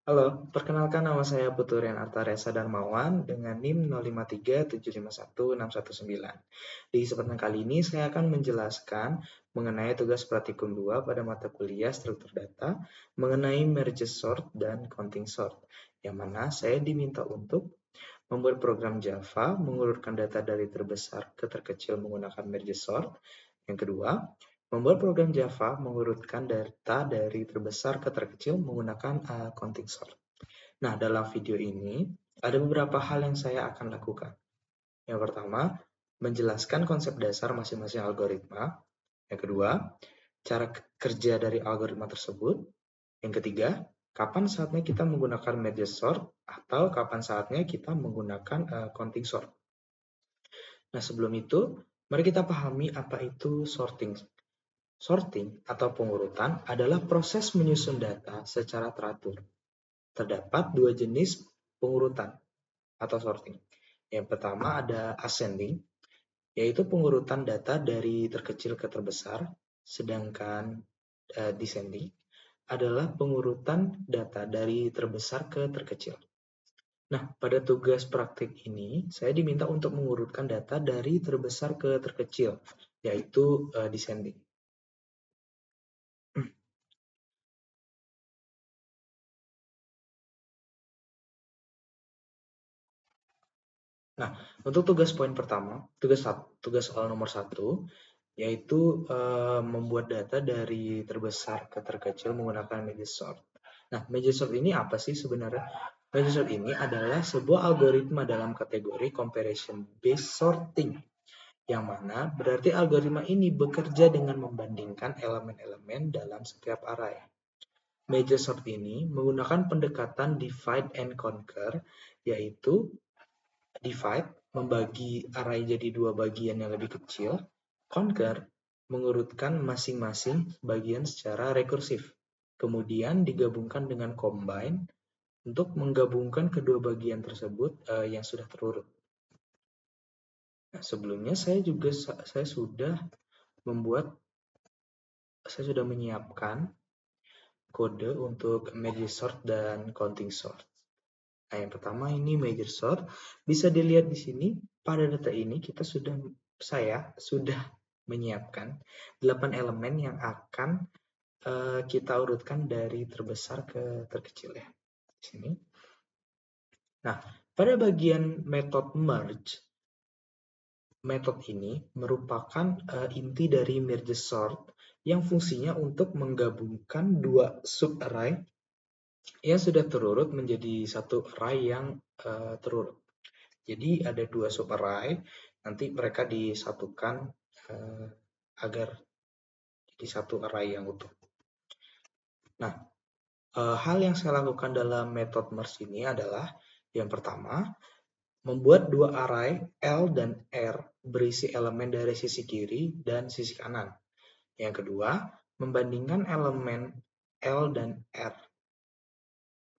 Halo, perkenalkan nama saya Puturian Artaresa Darmawan dengan NIM 0537516119. Di kesempatan kali ini saya akan menjelaskan mengenai tugas praktikum 2 pada mata kuliah struktur data mengenai merge sort dan counting sort, yang mana saya diminta untuk membuat program Java mengurutkan data dari terbesar ke terkecil menggunakan merge sort. Yang kedua, membuat program Java mengurutkan data dari terbesar ke terkecil menggunakan counting sort. Nah, dalam video ini ada beberapa hal yang saya akan lakukan. Yang pertama, menjelaskan konsep dasar masing-masing algoritma. Yang kedua, cara kerja dari algoritma tersebut. Yang ketiga, kapan saatnya kita menggunakan merge sort atau kapan saatnya kita menggunakan counting sort. Nah, sebelum itu, mari kita pahami apa itu sorting. Sorting atau pengurutan adalah proses menyusun data secara teratur. Terdapat dua jenis pengurutan atau sorting. Yang pertama ada ascending, yaitu pengurutan data dari terkecil ke terbesar, sedangkan descending adalah pengurutan data dari terbesar ke terkecil. Nah, pada tugas praktik ini, saya diminta untuk mengurutkan data dari terbesar ke terkecil, yaitu descending. Nah, untuk tugas poin pertama, tugas soal nomor 1, yaitu membuat data dari terbesar ke terkecil menggunakan merge sort. Nah, merge sort ini apa sih sebenarnya? Merge sort ini adalah sebuah algoritma dalam kategori comparison based sorting, yang mana berarti algoritma ini bekerja dengan membandingkan elemen-elemen dalam setiap array. Merge sort ini menggunakan pendekatan divide and conquer, yaitu divide membagi array jadi dua bagian yang lebih kecil, conquer mengurutkan masing-masing bagian secara rekursif, kemudian digabungkan dengan combine untuk menggabungkan kedua bagian tersebut yang sudah terurut. Nah, sebelumnya saya sudah menyiapkan kode untuk merge sort dan counting sort. Nah, yang pertama ini merge sort. Bisa dilihat di sini, pada data ini saya sudah menyiapkan 8 elemen yang akan kita urutkan dari terbesar ke terkecil ya. Di sini. Nah, pada bagian metode merge, metode ini merupakan inti dari merge sort yang fungsinya untuk menggabungkan dua sub-array yang sudah terurut menjadi satu array yang terurut. Jadi ada dua sub-array, nanti mereka disatukan agar jadi satu array yang utuh. Nah, hal yang saya lakukan dalam metode merge ini adalah yang pertama, membuat dua array L dan R berisi elemen dari sisi kiri dan sisi kanan. Yang kedua, membandingkan elemen L dan R.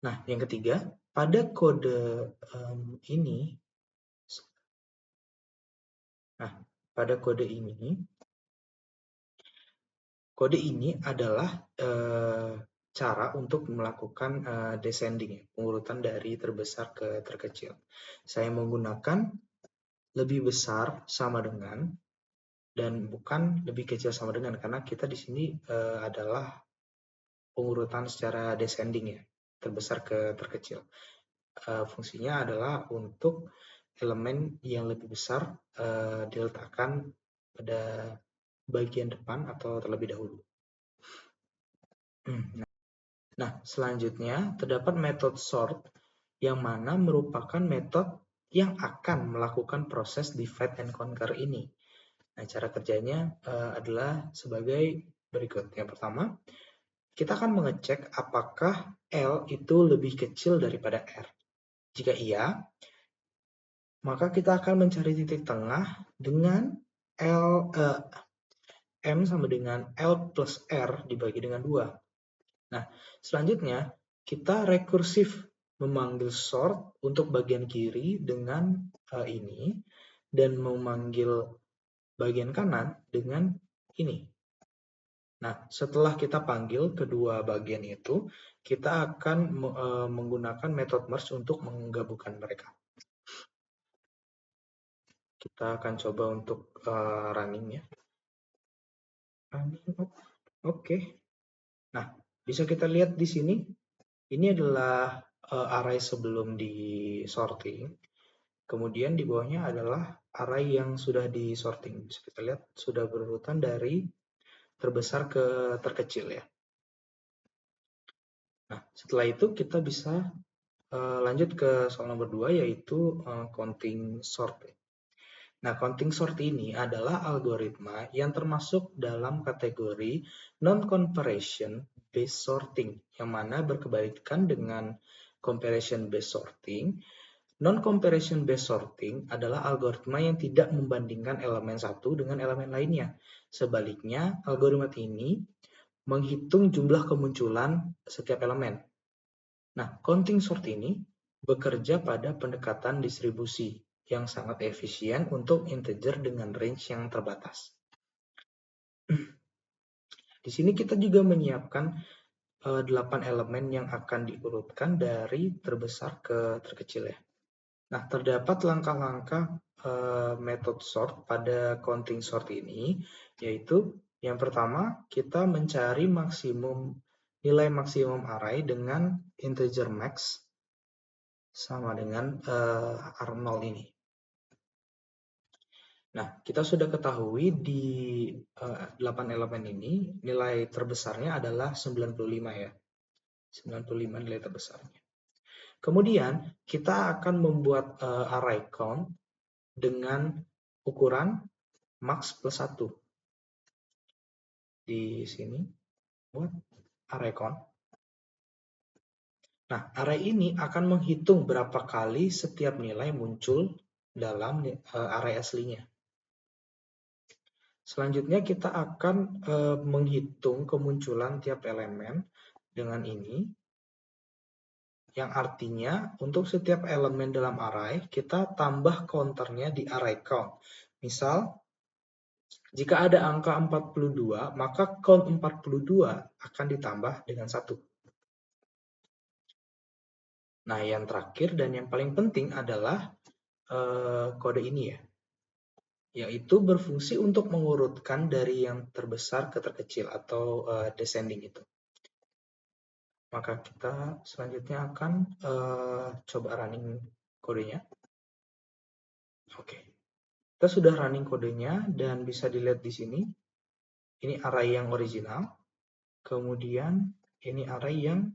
Nah, yang ketiga, pada kode ini, kode ini adalah cara untuk melakukan descending, pengurutan dari terbesar ke terkecil. Saya menggunakan lebih besar sama dengan dan bukan lebih kecil sama dengan, karena kita di sini adalah pengurutan secara descending ya, terbesar ke terkecil. Fungsinya adalah untuk elemen yang lebih besar diletakkan pada bagian depan atau terlebih dahulu. Nah, selanjutnya terdapat metode sort yang mana merupakan metode yang akan melakukan proses divide and conquer ini. Nah, cara kerjanya adalah sebagai berikut. Yang pertama, kita akan mengecek apakah L itu lebih kecil daripada R. Jika iya, maka kita akan mencari titik tengah dengan M sama dengan L plus R dibagi dengan 2. Nah, selanjutnya kita rekursif memanggil sort untuk bagian kiri dengan ini dan memanggil bagian kanan dengan ini. Nah, setelah kita panggil kedua bagian itu, kita akan menggunakan metode merge untuk menggabungkan mereka. Kita akan coba untuk running ya. Oke. Nah, bisa kita lihat di sini. Ini adalah array sebelum di sorting. Kemudian di bawahnya adalah array yang sudah di sorting. Bisa kita lihat sudah berurutan dari terbesar ke terkecil ya. Nah, setelah itu kita bisa lanjut ke soal nomor 2 yaitu counting sort. Nah, counting sort ini adalah algoritma yang termasuk dalam kategori non-comparison based sorting, yang mana berkebalikan dengan comparison based sorting. Non-comparison based sorting adalah algoritma yang tidak membandingkan elemen satu dengan elemen lainnya. Sebaliknya, algoritma ini menghitung jumlah kemunculan setiap elemen. Nah, counting sort ini bekerja pada pendekatan distribusi yang sangat efisien untuk integer dengan range yang terbatas. Di sini kita juga menyiapkan 8 elemen yang akan diurutkan dari terbesar ke terkecil ya. Nah, terdapat langkah-langkah method sort pada counting sort ini, yaitu yang pertama kita mencari nilai maksimum array dengan integer max sama dengan R0 ini. Nah, kita sudah ketahui di 8 elemen ini nilai terbesarnya adalah 95 ya. 95 nilai terbesarnya. Kemudian kita akan membuat array count dengan ukuran max plus 1. Di sini buat array count. Nah, array ini akan menghitung berapa kali setiap nilai muncul dalam array aslinya. Selanjutnya kita akan menghitung kemunculan tiap elemen dengan ini, yang artinya untuk setiap elemen dalam array kita tambah counternya di array count. Misal, jika ada angka 42, maka count 42 akan ditambah dengan 1. Nah, yang terakhir dan yang paling penting adalah kode ini ya, yaitu berfungsi untuk mengurutkan dari yang terbesar ke terkecil atau descending itu. Maka kita selanjutnya akan coba running kodenya. Oke, kita sudah running kodenya dan bisa dilihat di sini. Ini array yang original, kemudian ini array yang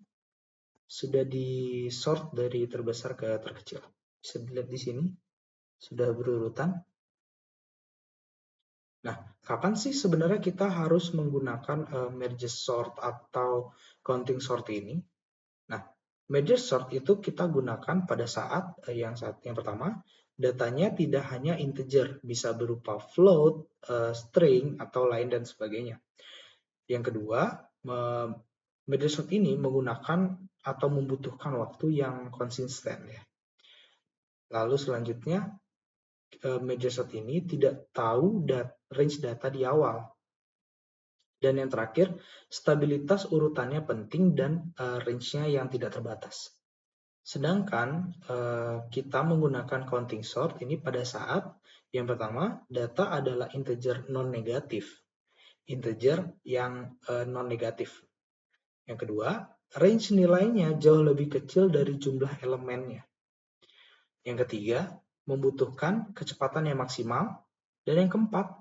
sudah di-sort dari terbesar ke terkecil. Bisa dilihat di sini, sudah berurutan. Nah, kapan sih sebenarnya kita harus menggunakan merge sort atau counting sort ini? Nah, merge sort itu kita gunakan pada saat yang pertama, datanya tidak hanya integer, bisa berupa float, string, atau lain dan sebagainya. Yang kedua, merge sort ini menggunakan atau membutuhkan waktu yang konsisten ya. Lalu selanjutnya merge sort ini tidak tahu range data di awal. Dan yang terakhir, stabilitas urutannya penting dan range-nya yang tidak terbatas. Sedangkan kita menggunakan counting sort ini pada saat yang pertama, data adalah integer non-negatif. Integer yang non-negatif. Yang kedua, range nilainya jauh lebih kecil dari jumlah elemennya. Yang ketiga, membutuhkan kecepatan yang maksimal. Dan yang keempat,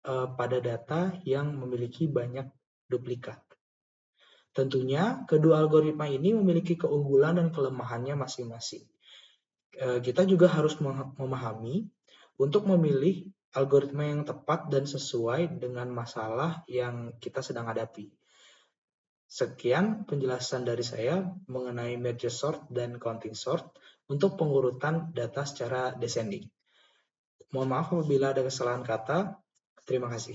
pada data yang memiliki banyak duplikat. Tentunya, kedua algoritma ini memiliki keunggulan dan kelemahannya masing-masing. Kita juga harus memahami untuk memilih algoritma yang tepat dan sesuai dengan masalah yang kita sedang hadapi. Sekian penjelasan dari saya mengenai merge sort dan counting sort untuk pengurutan data secara descending. Mohon maaf apabila ada kesalahan kata. Terima kasih.